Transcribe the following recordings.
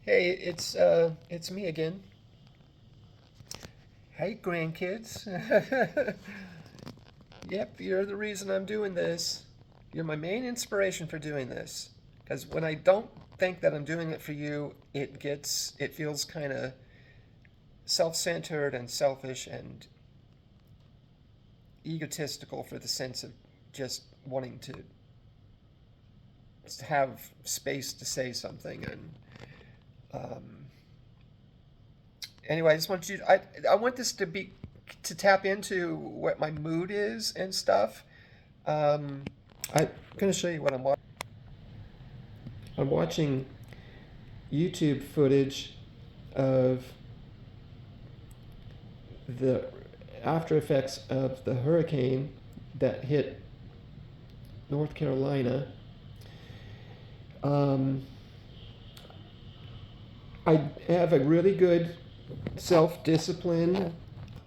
Hey, it's me again. Hey, grandkids. Yep, you're the reason I'm doing this. You're my main inspiration for doing this. Because when I don't think that I'm doing it for you, it feels kind of self-centered and selfish and egotistical for the sense of just wanting to have space to say something. And um, anyway, I just want I want this to tap into what my mood is and stuff. Um, I'm going to show you what I'm watching. I'm watching YouTube footage of the after effects of the hurricane that hit North Carolina. Um, I have a really good self discipline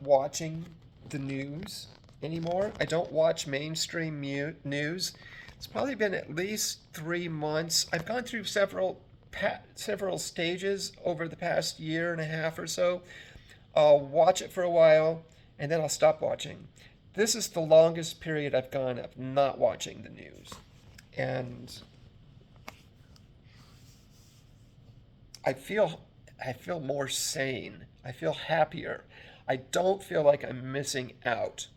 watching the news anymore. I don't watch mainstream news. It's probably been at least 3 months. I've gone through several stages over the past year and a half or so. I'll watch it for a while and then I'll stop watching. This is the longest period I've gone of not watching the news. And I feel I feel more sane. I feel happier. I don't feel like I'm missing out.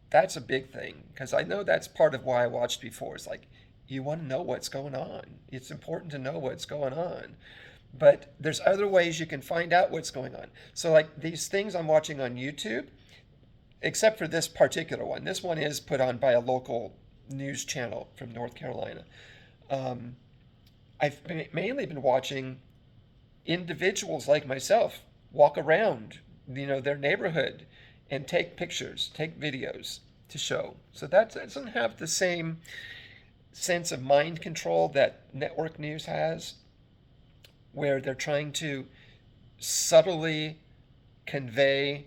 That's a big thing because I know that's part of why I watched before. It's like you want to know what's going on. It's important to know what's going on. But there's other ways you can find out what's going on. So like these things I'm watching on YouTube, except for this particular one. This one is put on by a local news channel from North Carolina. Um, mainly been watching individuals like myself walk around, their neighborhood and take pictures, take videos to show. So that doesn't have the same sense of mind control that network news has, where they're trying to subtly convey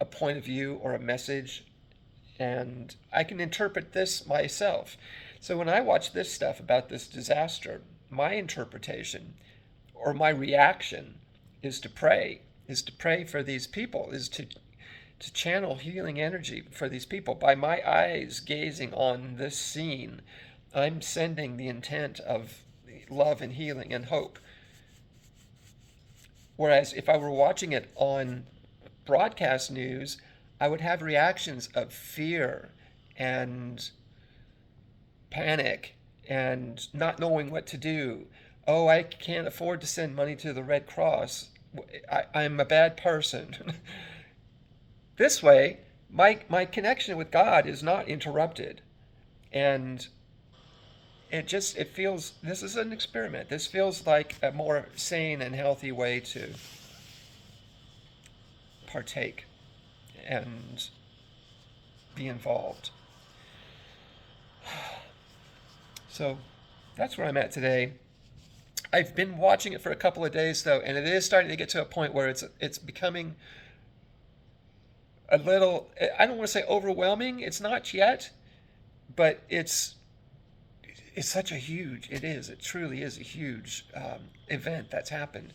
a point of view or a message, and I can interpret this myself. So when I watch this stuff about this disaster, my interpretation or my reaction is to pray, for these people, is to channel healing energy for these people. By my eyes gazing on this scene, I'm sending the intent of love and healing and hope. Whereas if I were watching it on broadcast news, I would have reactions of fear and panic and not knowing what to do. Oh, I can't afford to send money to the Red Cross. I'm a bad person. This way, my connection with God is not interrupted. And it feels, this is an experiment. This feels like a more sane and healthy way to partake and be involved. So that's where I'm at today. I've been watching it for a couple of days though, and it is starting to get to a point where it's becoming a little, I don't want to say overwhelming. It's not yet, but it's such a huge, it truly is a huge event that's happened.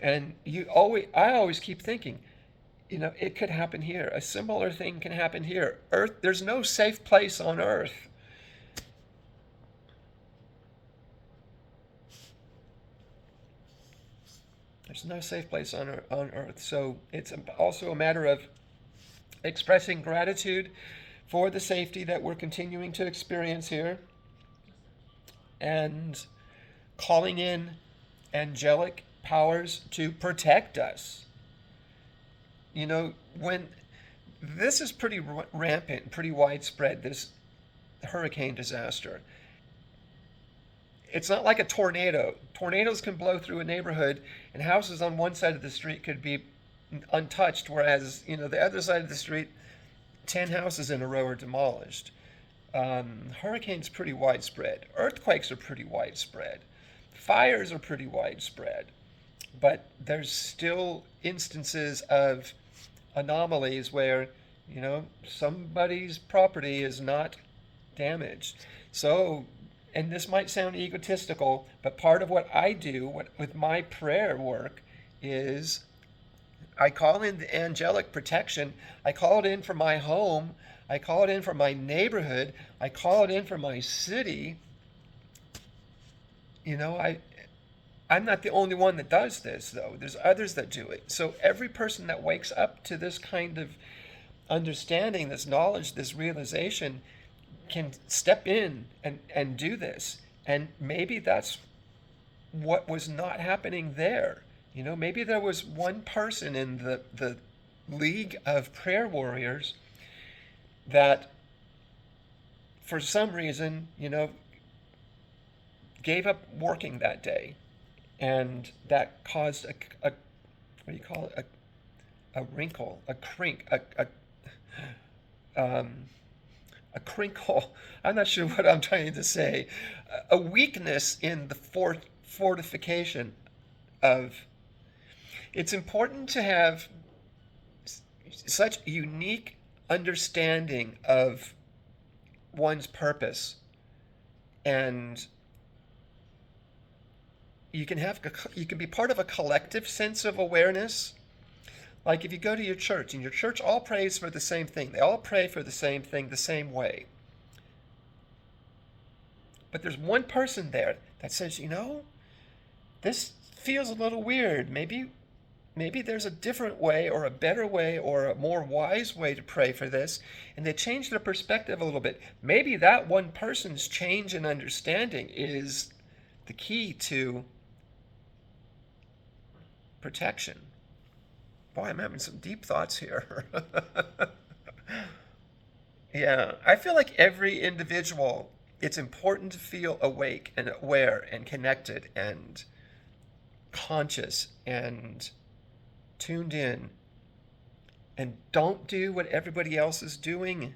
And I always keep thinking, it could happen here. A similar thing can happen here. Earth, there's no safe place on Earth. There's no safe place on Earth. So it's also a matter of expressing gratitude for the safety that we're continuing to experience here and calling in angelic powers to protect us. When this is pretty rampant, pretty widespread, this hurricane disaster. It's not like a tornado. Tornadoes can blow through a neighborhood, and houses on one side of the street could be untouched, whereas the other side of the street, 10 houses in a row are demolished. Hurricanes pretty widespread. Earthquakes are pretty widespread. Fires are pretty widespread. But there's still instances of anomalies where, somebody's property is not damaged. So and this might sound egotistical, but part of what I do with my prayer work is I call in the angelic protection. I call it in for my home. I call it in for my neighborhood. I call it in for my city. You know, I'm not the only one that does this, though. There's others that do it. So every person that wakes up to this kind of understanding, this knowledge, this realization, can step in and do this. And maybe that's what was not happening there. You know, maybe there was one person in the League of Prayer Warriors that, for some reason, you know, gave up working that day. And that caused a what do you call it? A wrinkle, a crinkle. I'm not sure what I'm trying to say. A weakness in the fortification of. It's important to have such unique understanding of one's purpose, and you can be part of a collective sense of awareness. Like if you go to your church, and your church all prays for the same thing. They all pray for the same thing the same way. But there's one person there that says, you know, this feels a little weird. Maybe there's a different way or a better way or a more wise way to pray for this. And they change their perspective a little bit. Maybe that one person's change in understanding is the key to protection. Boy, I'm having some deep thoughts here. Yeah, I feel like every individual, it's important to feel awake and aware and connected and conscious and tuned in. And don't do what everybody else is doing.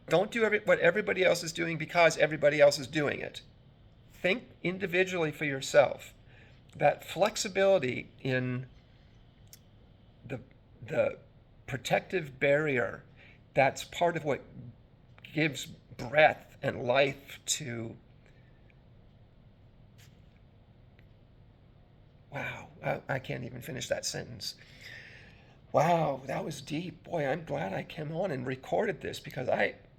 Don't do what everybody else is doing because everybody else is doing it. Think individually for yourself. That flexibility in the protective barrier, that's part of what gives breath and life to. Wow, I can't even finish that sentence. Wow, that was deep. Boy, I'm glad I came on and recorded this, because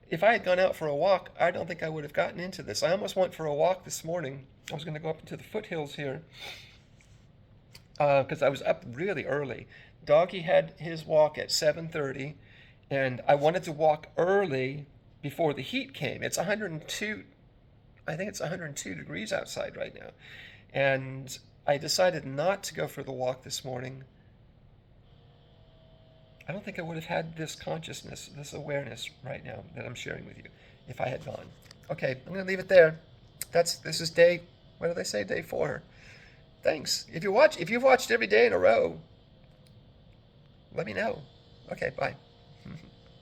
if I had gone out for a walk, I don't think I would have gotten into this. I almost went for a walk this morning. I was going to go up into the foothills here because I was up really early. Doggy had his walk at 7:30, and I wanted to walk early before the heat came. It's 102, I think it's 102 degrees outside right now. And I decided not to go for the walk this morning. I don't think I would have had this consciousness, this awareness right now that I'm sharing with you if I had gone. Okay, I'm going to leave it there. This is day, what did they say? Day 4. Thanks. If you've watched every day in a row, let me know. Okay, bye.